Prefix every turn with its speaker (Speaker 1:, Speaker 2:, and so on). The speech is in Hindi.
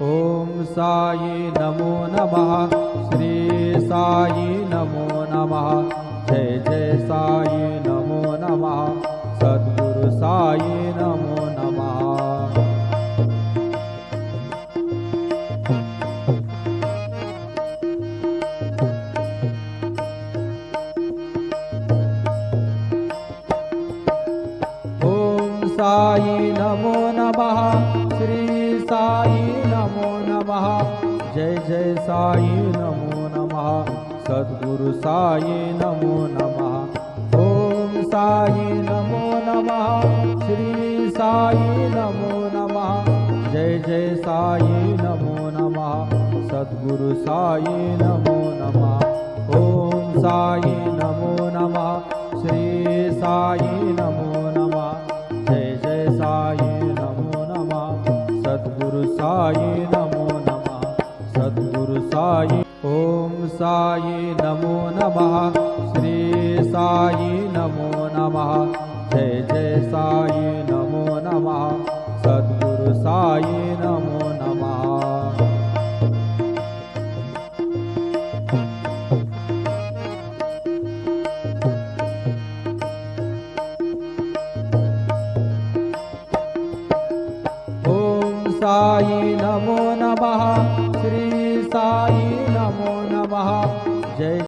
Speaker 1: ओम साई नमो नमः। श्री साई नमो नमः। जय जय साई नमो नमः। सद्गुरु साई नमो नमः। ओम साई नमो नमः। श्री साई नमो नमः। जय जय साई नमो नमः। सद्गुरु साई नमो नमः। ओम साई नमो नमः। श्री साई नमो नमः। जय जय साई नमो नमः। सद्गुरु साई नमो नमः। ओम साई नमो नमः। श्री साई नमो नमः। जय जय साई नमो नमः। सद्गुरु साई नमो नमः। सद्गुरु साई। ओम साई नमो नमः। श्री साई नमो नमः। जय जय साई नमो नमः। सद्गुरु साई नमो नमः। साई नमो नमः। श्री साई नमो नमः। जय